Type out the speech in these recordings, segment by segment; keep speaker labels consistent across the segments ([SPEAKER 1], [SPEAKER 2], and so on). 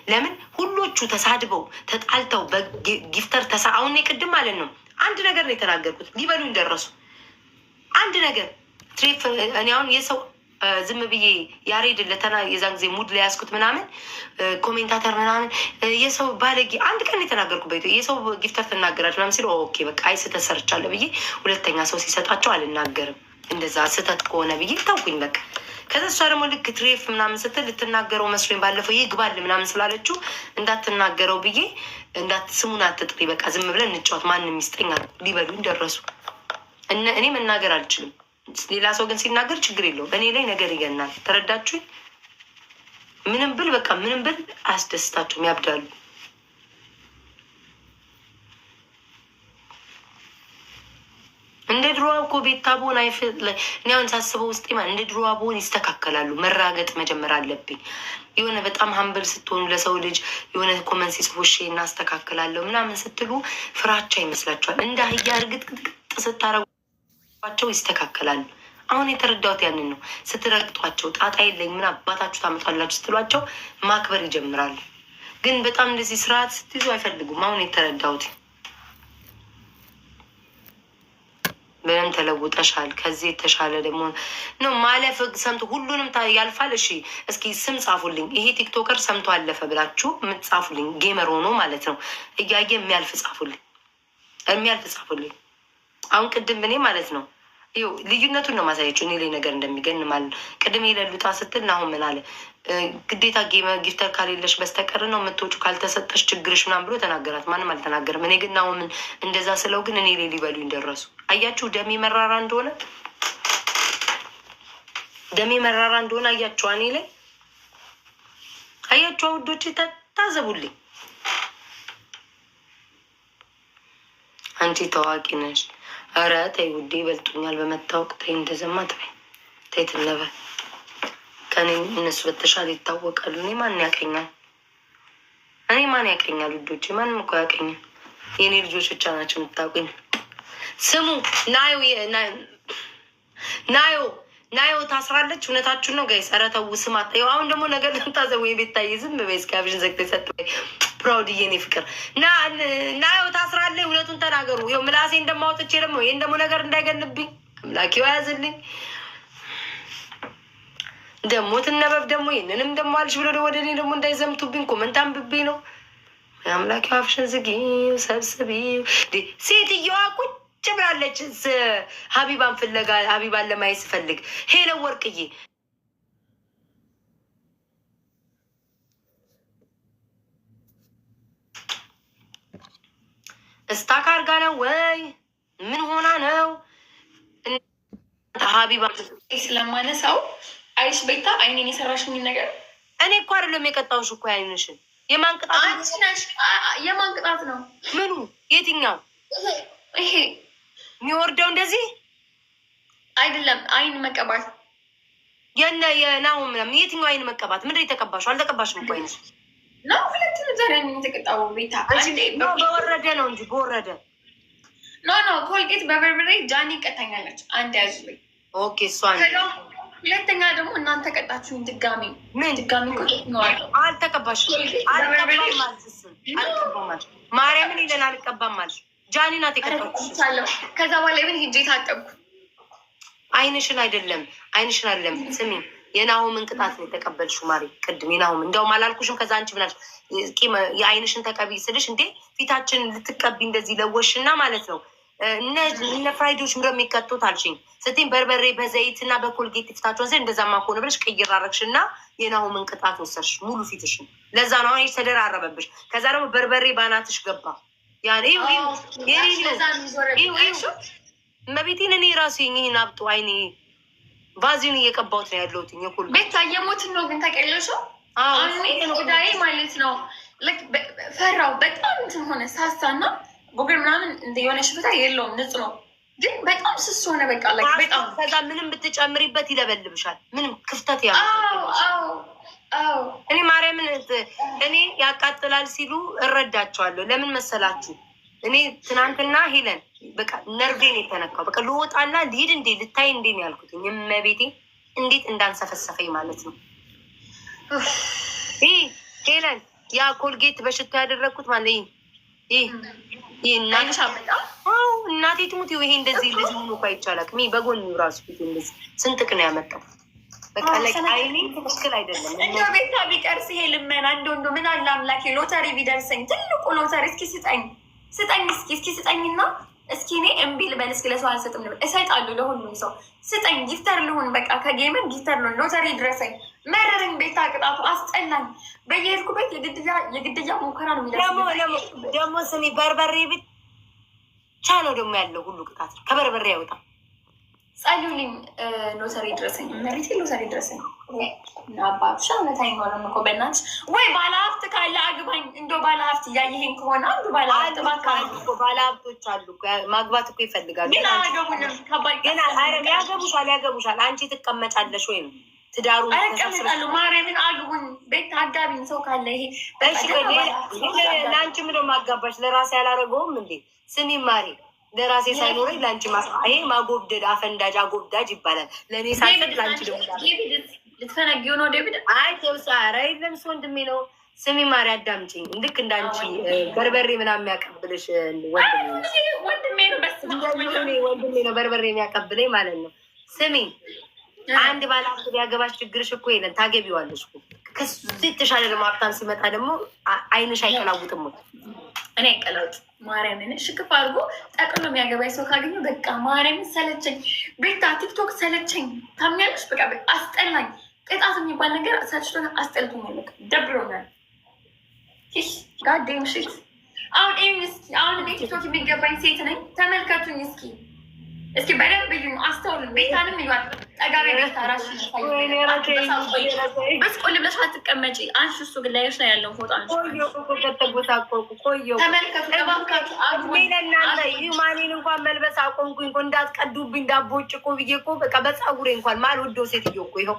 [SPEAKER 1] ለምን ሁሎቹ ተሳድበው ተጣልተው በጊፍተር አሁን ቅድም ማለት ነው አንድ ነገር ነው የተናገርኩት። ሊበሉኝ ደረሱ። አንድ ነገር ትሬፍ እኔ አሁን የሰው ዝም ብዬ ያሬድ ለተና የዛን ጊዜ ሙድ ላይ ያዝኩት ምናምን ኮሜንታተር ምናምን የሰው ባለጌ አንድ ቀን የተናገርኩ በይቶ የሰው ጊፍተር ትናገራች ምናምን ሲል ኦኬ በቃ አይ ስህተት ሰርቻለሁ ብዬ ሁለተኛ ሰው ሲሰጣቸው አልናገርም። እንደዛ ስህተት ከሆነ ብዬ ታውቁኝ በቃ። ከዛ እሷ ደግሞ ልክ ትሬፍ ምናምን ስትል ልትናገረው መስሎኝ ባለፈው ይግባል ምናምን ስላለችው እንዳትናገረው ብዬ ስሙን አትጥሪ በቃ ዝም ብለን እንጫወት ማንም ይስጠኛል። ሊበሉኝ ደረሱ። እኔ መናገር አልችልም። ሌላ ሰው ግን ሲናገር ችግር የለውም። እኔ ላይ ነገር ይገናል። ተረዳችሁኝ? ምንም ብል በቃ ምንም ብል አያስደስታቸውም፣ ያብዳሉ። እንደ ድሮዋ እኮ ቤታ ቦን እኔ አሁን ሳስበው ውስጤ እንደ ድሮዋ ቦን ይስተካከላሉ። መራገጥ መጀመር አለብኝ። የሆነ በጣም ሀምብል ስትሆኑ ለሰው ልጅ የሆነ ኮመን ሲጽፎሽ እናስተካክላለሁ ምናምን ስትሉ ፍራቻ ይመስላችኋል። እንደ አህያ እርግጥቅጥቅጥ ስታረጓቸው ይስተካከላሉ። አሁን የተረዳሁት ያንን ነው። ስትረግጧቸው ጣጣ የለኝ ምን አባታችሁ ታመጣላችሁ ስትሏቸው ማክበር ይጀምራሉ። ግን በጣም እንደዚህ ስርዓት ስትይዙ አይፈልጉም። አሁን የተረዳሁት ምንም ተለውጠሻል። ከዚህ የተሻለ ደግሞ ነው ማለፍ ሰምቶ ሁሉንም ያልፋል። እሺ እስኪ ስም ጻፉልኝ። ይሄ ቲክቶከር ሰምቶ አለፈ ብላችሁ የምትጻፉልኝ ጌመር ሆኖ ማለት ነው እያየ የሚያልፍ ጻፉልኝ፣ የሚያልፍ ጻፉልኝ። አሁን ቅድም እኔ ማለት ነው ይኸው ልዩነቱን ነው ማሳያችሁ። እኔ ላይ ነገር እንደሚገን ማለት ነው። ቅድም የሌሉጣ ስትል አሁን ምን አለ ግዴታ ጊፍተር ካሌለሽ በስተቀር ነው የምትወጪው ካልተሰጠሽ ችግርሽ ምናምን ብሎ ተናገራት። ማንም አልተናገርም። እኔ ግን አሁን ምን እንደዛ ስለው ግን እኔ ላይ ሊበሉኝ ደረሱ። አያችሁ ደሜ መራራ እንደሆነ አያችሁ። እኔ ላይ አያችሁ ውዶች ታዘቡልኝ። አንቺ ታዋቂ ነሽ። ኧረ ተይ ውዴ ይበልጡኛል በመታወቅ ተይ፣ እንደዘማ ተይ ትነበል ከኔ እነሱ በተሻለ ይታወቃሉ። እኔ ማን ያቀኛል? ውዶች ማንም እኮ ያቀኛል። የእኔ ልጆች ብቻ ናቸው የምታውቁኝ። ስሙ ናዮ ታስራለች። እውነታችሁን ነው ጋይስ። ኧረ ተው ስም አጣየው። አሁን ደግሞ ነገር ልምታዘቡ የቤታዬ ዝም በይ እስኪ አብሽን ዘግተ ሰጥ ፕራውድዬ እኔ ፍቅር ናዮ ታስራለች። እውነቱን ተናገሩ። ይኸው ምላሴ እንደማወጥቼ ደግሞ ይህን ደግሞ ነገር እንዳይገንብኝ አምላኬው ያዝልኝ። ደግሞ ትነበብ ደግሞ ይህንንም ደግሞ አልሽ ብሎ ወደ እኔ ደግሞ እንዳይዘምቱብኝ ኮመንት አንብቤ ነው። አምላኬው አፍሽን ዝጊው ሰብስቢው። ሴትየዋ ቁጭ ብላለች ሀቢባን ፍለጋ ሀቢባን ለማየት ስፈልግ ሄለው ወርቅዬ እስታክ አርጋ ነው ወይ ምን ሆና ነው? ሀቢባ
[SPEAKER 2] ስለማነሳው አይሽ ቤታ አይኔን የሰራሽኝ ነገር
[SPEAKER 1] እኔ እኮ አይደለም የቀጣውሽ እኮ አይንሽን። የማን ቅጣት ነው? ምኑ? የትኛው?
[SPEAKER 2] ይሄ
[SPEAKER 1] የሚወርደው እንደዚህ
[SPEAKER 2] አይደለም። አይን መቀባት
[SPEAKER 1] የናሁም ምናምን። የትኛው አይን መቀባት? ምንድን የተቀባሽው? አልተቀባሽም እኮ አይንሽ
[SPEAKER 2] ነው። ሁለቱም ዛሬ የተቀጣው ቤታ
[SPEAKER 1] በወረደ ነው እንጂ በወረደ
[SPEAKER 2] ኖ ኮልጌት በበርበሬ ጃኒ ቀታኛለች። አንድ ያዙ።
[SPEAKER 1] ኦኬ እሷ
[SPEAKER 2] ሁለተኛ ደግሞ እናንተ ቀጣችሁኝ። ድጋሚ
[SPEAKER 1] አልተቀባሽም። ማርያምን ይለን አልቀባም አልሽ። ጃኒ ናት የቀጣችው።
[SPEAKER 2] ከዛ በኋላ ብን ሂጄ ታጠብኩ።
[SPEAKER 1] አይንሽን አይደለም ስሚ የናሁምን ቅጣት ነው የተቀበልሽው ማሪ። ቅድም የናሁም እንደውም አላልኩሽም? ከዛ አንቺ ብላሽ የአይንሽን ተቀቢ ስልሽ እንዴ ፊታችን ልትቀቢ እንደዚህ ለወሽና ማለት ነው እነ ፍራይዶች ምረ የሚቀጡት አልሽኝ ስትይኝ በርበሬ በዘይት እና በኮልጌት ፊታቸውን ስል እንደዛማ ከሆነ ብለሽ ቅይር አረግሽ እና የናሁምን ቅጣት ወሰድሽ ሙሉ ፊትሽን። ለዛ ነው አሁን ተደራረበብሽ። ከዛ ደግሞ በርበሬ ባናትሽ ገባ። መቤቴን እኔ ራሱ ይህን አብጦ አይኔ ቫዚን እየቀባሁት ነው ያለሁት። የኩል
[SPEAKER 2] ቤታ የሞትን ነው ግን ተቀለሾ ዳይ ማለት ነው። ፈራው በጣም እንትን ሆነ ሳሳና ቡግር ምናምን የሆነ ሽፍታ የለውም ንጹህ ነው፣ ግን በጣም ስስ ሆነ። በቃ በጣም
[SPEAKER 1] ከዛ ምንም ብትጨምሪበት ይለበልብሻል። ምንም ክፍተት እኔ ማርያምን እኔ ያቃጥላል ሲሉ እረዳቸዋለሁ። ለምን መሰላችሁ? እኔ ትናንትና ሄለን በቃ ነርቬን የተነካው በቃ ልወጣና ልሂድ እንዴ ልታይ እንዴ ነው ያልኩት። የመቤቴ እንዴት እንዳንሰፈሰፈኝ ማለት ነው። ሄለን ያ ኮልጌት በሽታ ያደረግኩት ማለት ይህ እናቴ ትሙት ይሄ እንደዚህ ሆኖ እኮ አይቻላል። በጎን ራሱ ፊት እንደዚህ ስንጥቅ ነው ያመጣው። በቃ አይኔ ትክክል አይደለም።
[SPEAKER 2] እንደው ቤታ ቢቀርስ ይሄ ልመና እንደው ምን አለ አምላኬ ሎተሪ ቢደርሰኝ ትልቁ ሎተሪ እስኪ ስጠኝ እስኪ ስጠኝና እስኪ እኔ እምቢ ልበል። እስኪ ለሰው አልሰጥም ልበል። እሰጣለሁ ለሁሉም ሰው ስጠኝ። ጊፍተር ልሁን በቃ ከጌምን ጊፍተር ልሁን። ሎተሪ ድረሰኝ። መረረኝ። ቤታ ቅጣቱ አስጠላኝ። በየሄድኩበት የግድያ ሙከራ ነው የሚደርስ።
[SPEAKER 1] ደግሞ ስሚ በርበሬ ብቻ ነው ደግሞ ያለው ሁሉ ቅጣት ከበርበሬ አይወጣም።
[SPEAKER 2] ጸልዩልኝ። ሎተሪ ድረሰኝ። መሬት ሎተሪ ድረሰኝ። አባብሻ እውነት አይኖርም እኮ በእናትሽ። ወይ ባለሀብት ካለ አግባኝ። እንደው ባለሀብት እያየኸኝ ከሆነ አንዱ ባለሀብት
[SPEAKER 1] ባለሀብቶች አሉ። ማግባት እኮ ይፈልጋሉ
[SPEAKER 2] ግን አያገቡንም።
[SPEAKER 1] ግን ያገቡሻል። አንቺ ትቀመጫለሽ ወይ ነው ትዳሩ
[SPEAKER 2] እቀመጣለሁ። ማርያምን አግቡኝ። ቤት አጋቢኝ ሰው ካለ ይሄ
[SPEAKER 1] ለአንቺ ምነው ማጋባሽ? ለራሴ ያላረገውም እንዴ? ስሚ ማሪ ለራሴ ሳይኖረኝ ለአንቺ ይሄ ማጎብደድ አፈንዳጅ አጎብዳጅ ይባላል። ለእኔ ሳይሰጥ ለአንቺ ደግሞ
[SPEAKER 2] ልትፈነጊው ነው ዴቪድ።
[SPEAKER 1] አይ ተውሳ ኧረ የለም እሱ ወንድሜ ነው። ስሚ ማሪ አዳምጪኝ። ልክ እንዳንቺ በርበሬ ምናምን የሚያቀብልሽ
[SPEAKER 2] ወንድሜ
[SPEAKER 1] ነው በርበሬ የሚያቀብለኝ ማለት ነው። ስሚ አንድ ባለሀብት ቢያገባሽ ችግርሽ እኮ የለን ታገቢዋለሽ እኮ። ከሱ የተሻለ ደግሞ ሀብታም ሲመጣ ደግሞ አይንሽ አይቀላውጥም።
[SPEAKER 2] እኔ አይቀላውጥ ማርያምን ሽክፍ አድርጎ ጠቅሎ የሚያገባኝ ሰው ካገኘ በቃ ማርያምን ሰለቸኝ። ቤታ ቲክቶክ ሰለቸኝ። ታምኛለሽ? በቃ አስጠላኝ። ቅጣት የሚባል ነገር ሰልችቶኛል፣ አስጠልቶኛል፣ በቃ ደብሮኛል። ጋዴም ሽት አሁን እስኪ አሁን እኔ ቲክቶክ የሚገባኝ ሴት ነኝ። ተመልከቱኝ እስኪ በደንብ እዩ፣ አስተውሉ። ቤታንም ይዋል ጠጋቢ ቤታ ራሱ በስ ቆል ብለሽ አትቀመጪ። አንቺ እሱ ግን ላይሽ ላይ ያለውን ፎጣ
[SPEAKER 1] ማኔን እንኳን መልበስ አቆምኩኝ እኮ እንዳትቀዱብኝ እንዳቦጭቆ ብዬ እኮ በቃ በፀጉሬ እንኳን ማልወደው ሴትዮ እኮ ይኸው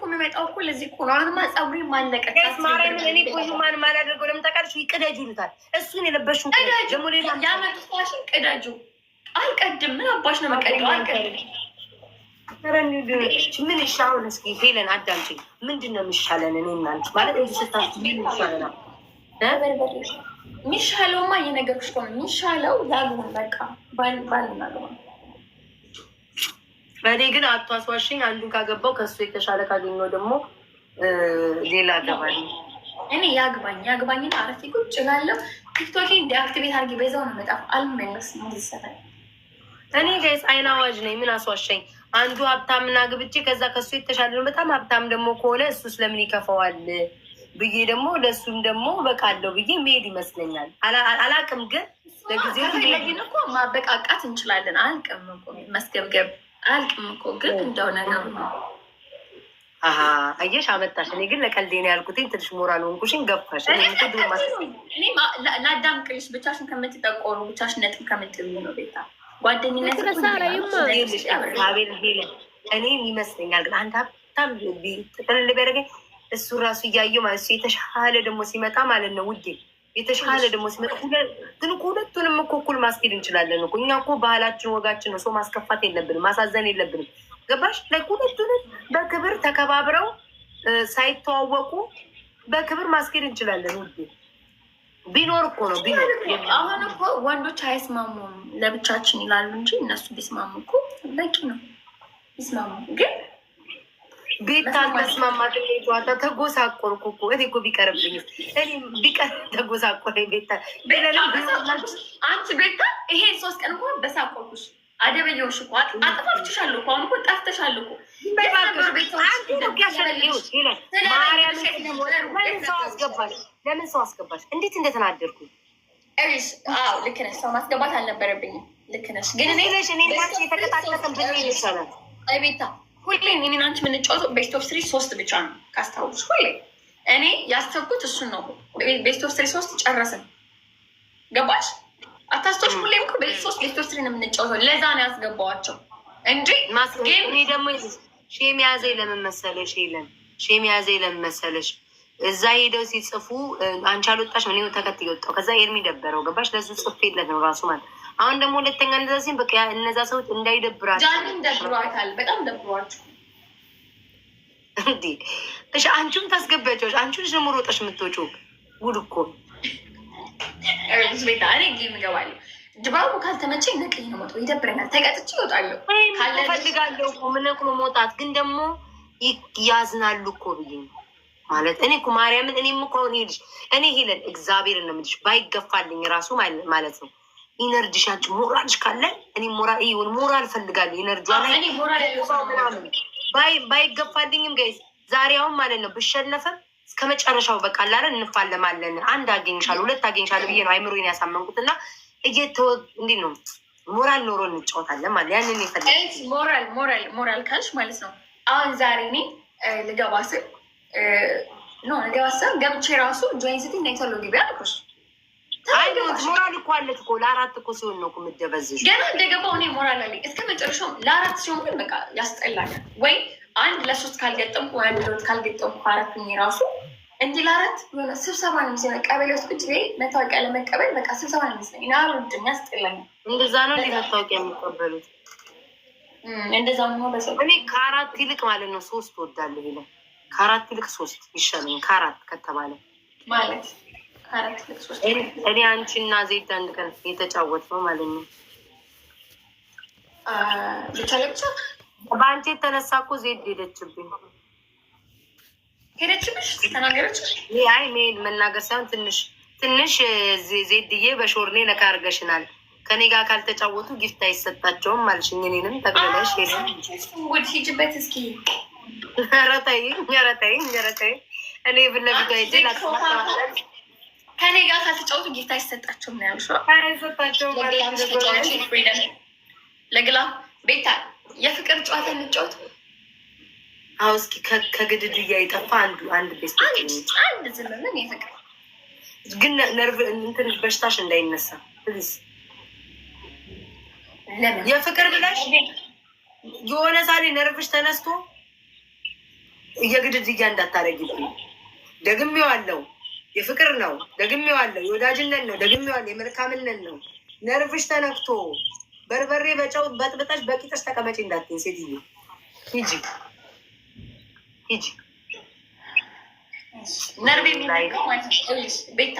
[SPEAKER 2] የሚመጣው እኮ ለዚህ እኮ ነው። አሁንማ ፀጉሬ ማለቀ
[SPEAKER 1] ማርያምን እኔ እኮ ማን ማላደርገው ለምን ታውቃለሽ? ቅደጁ ይሉታል። እሱን የለበሽው
[SPEAKER 2] ያመጡት ፋሽን ቅደጁ አልቀድም። ምን አባሽ ነው መቀደው? አልቀድም።
[SPEAKER 1] ምን ይሻውን? እስኪ ሄለን አዳምጪኝ። ምንድን ነው የሚሻለን? እኔ እና አንቺ ማለት እንዲህ ስታስቢ ምን ይሻለናል?
[SPEAKER 2] የሚሻለውማ እየነገርኩሽ እኮ ነው። የሚሻለው ያሉን በቃ ባልና
[SPEAKER 1] እኔ ግን አቷስዋሽኝ። አንዱን ካገባው ከሱ የተሻለ ካገኘው ደግሞ ሌላ አገባለሁ።
[SPEAKER 2] እኔ ያግባኝና አረፊ ቁጭ እላለሁ። ቲክቶክ ዲአክቲቬት አድርጌ በዛው ነው መጣፍ አልመለስም። ይሰራል።
[SPEAKER 1] እኔ ጋይስ አይን አዋጅ ነኝ። ምን አስዋሸኝ? አንዱ ሀብታምና ግብቼ ከዛ ከሱ የተሻለ ነው በጣም ሀብታም ደግሞ ከሆነ እሱ ስለምን ይከፈዋል ብዬ ደግሞ ለእሱም ደግሞ በቃለው ብዬ መሄድ ይመስለኛል። አላቅም ግን ለጊዜው
[SPEAKER 2] ለጊዜው እኮ ማበቃቃት እንችላለን። አልቅም እኮ መስገብገብ አልቅም እኮ ግን እንደው ነገር ነው።
[SPEAKER 1] አየሽ አመጣሽ። እኔ ግን ለቀልዴ ነው ያልኩትኝ። ትንሽ ሞራል ሆንኩሽኝ ገባሽ።
[SPEAKER 2] እኔ ላዳምቅልሽ ብቻሽን ከምትጠቆሩ ብቻሽን ነጥብ ከምትሉ ነው ቤታ ጓደኝነት
[SPEAKER 1] እኔ ይመስለኛል። ግን አንድ ሀብታም ጥቅልል ቢያደርገኝ እሱ ራሱ እያየው ማለት እሱ የተሻለ ደግሞ ሲመጣ ማለት ነው ውዴ የተሻለ ደግሞ ሲመጣ ግን ሁለቱንም እኮ እኩል ማስኬድ እንችላለን እኮ። እኛ እኮ ባህላችን ወጋችን ነው። ሰው ማስከፋት የለብንም፣ ማሳዘን የለብንም። ገባሽ? ላይ ሁለቱንም በክብር ተከባብረው ሳይተዋወቁ በክብር ማስኬድ እንችላለን ውዴ። ቢኖር እኮ ነው ቢኖር።
[SPEAKER 2] አሁን እኮ ወንዶች አይስማሙም ለብቻችን ይላሉ እንጂ እነሱ ቢስማሙ እኮ በቂ ነው። ይስማሙ ግን
[SPEAKER 1] ቤታ አልተስማማት ጨዋታ ተጎሳቆርኩ እኮ እኔ እኮ ቢቀርብኝ እኔ ቢቀር ተጎሳቆረ ቤታ
[SPEAKER 2] አንቺ ቤታ ይሄ 3 ቀን እንኳን በሳቆርኩሽ አደበየውሽ እኮ አጥፋፍችሻለሁ እኮ አሁን እኮ ጠፍተሻለሁ እኮ
[SPEAKER 1] ለምን ሰው አስገባሽ? እንዴት እንደተናደርኩ
[SPEAKER 2] ልክ ነሽ። ሰው ማስገባት አልነበረብኝም። ልክ ነሽ። ግን እኔ
[SPEAKER 1] የተቀጣቀሰን ብንሄድ ይሻላል
[SPEAKER 2] ቤታ ሁሌ እኔን አንቺ የምንጫወተው ቤስት ኦፍ 3 3 ብቻ ነው ካስታውሽ። ሁሌ እኔ ያሰብኩት እሱን ነው። ቤስት ኦፍ 3 3 ጨረስን። ገባሽ? አታስቶሽ? ሁሌም እኮ ቤስት 3 ቤስት ኦፍ 3 ነው የምንጫወተው። ለዛ ነው ያስገባዋቸው እንጂ
[SPEAKER 1] እኔ ደግሞ ሼም ያዘኝ ለምን መሰለሽ? ሼም ያዘኝ ለምን መሰለሽ? እዛ ሄደው ሲጽፉ አንቺ አልወጣሽ ምን ተከትዬ ወጣሁ። ከዛ ኤርሚ ደበረው። ገባሽ? ለሱ ጽፌለት ነው ራሱ ማለት። አሁን ደግሞ ሁለተኛ እንደዛ ሲል በቃ እነዛ ሰዎች እንዳይደብራቸው
[SPEAKER 2] ጃኒን ደብሯታል። በጣም ደብሯቸው
[SPEAKER 1] እንዴ እሺ፣ አንቺም ታስገቢያቸዋለሽ። አንቺ ልጅ ደግሞ ሮጠሽ የምትወጪው ጉድ እኮ
[SPEAKER 2] ቤታ። እኔ ጌም እገባለሁ። ድባቡ ካልተመቸኝ ነቅኝ ነው መውጣው። ይደብረኛል። ተቀጥቼ እወጣለሁ።
[SPEAKER 1] ፈልጋለሁ እኮ ምን እኮ መውጣት ግን ደግሞ ያዝናሉ እኮ ብዬ ማለት እኔ እኮ ማርያምን እኔም እኮ አሁን ሄድሽ እኔ ሄለን እግዚአብሔር ነው የምልሽ ባይገፋልኝ ራሱ ማለት ነው ኢነርጂሻች ሞራልሽ ካለ እኔ ሞራል ፈልጋለሁ። ኢነርጂ ባይገፋልኝም ጋይስ ዛሬ አሁን ማለት ነው ብሸነፈም እስከ መጨረሻው በቃ ላለን እንፋለማለን። አንድ አገኝሻለሁ፣ ሁለት አገኝሻለሁ ብዬ ነው አይምሮዬን ያሳመንኩት እና እንዴት ነው ሞራል ኖሮ እንጫወታለን ማለት ያንን የፈለግ
[SPEAKER 2] ሞራል ካልሽ ማለት ነው። አሁን ዛሬ እኔ ልገባ ስል ገብቼ ራሱ ጆይን ስትይ ናይተሎ ግቢ አልኩሽ።
[SPEAKER 1] ሞራል እኮ አለት እኮ ለአራት እኮ ሲሆን ነው የምትደበዝሽ።
[SPEAKER 2] ገና እንደገባው እኔ ሞራል አለኝ እስከ መጨረሻው። ለአራት ሲሆን ግን በቃ ያስጠላኛል። ወይ አንድ ለሶስት ካልገጠምኩ ወይ አንድ ለሁለት ካልገጠምኩ አራት ራሱ እንዲህ ለአራት የሆነ ስብሰባ ነው የሚመስለኝ። ቀበሌ ውስጥ ቁጭ ብዬ መታወቂያ ለመቀበል በቃ ስብሰባ ነው የሚመስለኝ። አልወድም፣ ያስጠላኛል።
[SPEAKER 1] እንደዛ ነው እንደ መታወቂያ የሚቀበሉት።
[SPEAKER 2] እንደዛ ነው በሰው
[SPEAKER 1] እኔ ከአራት ይልቅ ማለት ነው ሶስት ወዳለሁ ይለ ከአራት ይልቅ ሶስት ይሻለኝ። ከአራት ከተባለ
[SPEAKER 2] ማለት ከአራት ይልቅ ሶስት
[SPEAKER 1] እኔ አንቺና ዜድ አንድ ቀን የተጫወት ነው ማለት ነው።
[SPEAKER 2] ብቻ ለብቻ
[SPEAKER 1] በአንቺ የተነሳ እኮ ዜድ ሄደችብኝ።
[SPEAKER 2] ሄደችብሽ? ተናገረች?
[SPEAKER 1] አይ ሜል መናገር ሳይሆን ትንሽ ዜድዬ በሾርኔ ነካ አድርገሽናል። ከኔ ጋር ካልተጫወቱ ጊፍት አይሰጣቸውም አልሽኝ። እኔንም ጠቅልለሽ
[SPEAKER 2] ወደ ሂጅበት እስኪ።
[SPEAKER 1] ኧረ ተይኝ። እኔ ብለፊቷ ሄጄ
[SPEAKER 2] ከኔ ጋር ካልተጫወቱ ጊፍት አይሰጣቸውም ነው ያልሽው?
[SPEAKER 1] አይሰጣቸውም
[SPEAKER 2] ለግላ ቤታ የፍቅር ጨዋታ እንጫወት።
[SPEAKER 1] አዎ እስኪ ከግድድያ የጠፋ አንድ ቤስት
[SPEAKER 2] አንድ ዝም ብለን የፍቅር
[SPEAKER 1] ግን ነርቭ እንትን በሽታሽ እንዳይነሳ ፕሊዝ። የፍቅር ብለሽ የሆነ ሳሌ ነርቭሽ ተነስቶ የግድድያ እንዳታረጊብኝ። ደግሜዋለሁ፣ የፍቅር ነው ደግሜዋለሁ፣ የወዳጅነት ነው ደግሜዋለሁ፣ የመልካምነት ነው። ነርቭሽ ተነክቶ በርበሬ በጨው በጥብጠሽ በቂጥሽ ተቀመጪ እንዳትኝ ሴትዮ። ሂጂ
[SPEAKER 2] ነርቤ ቤታ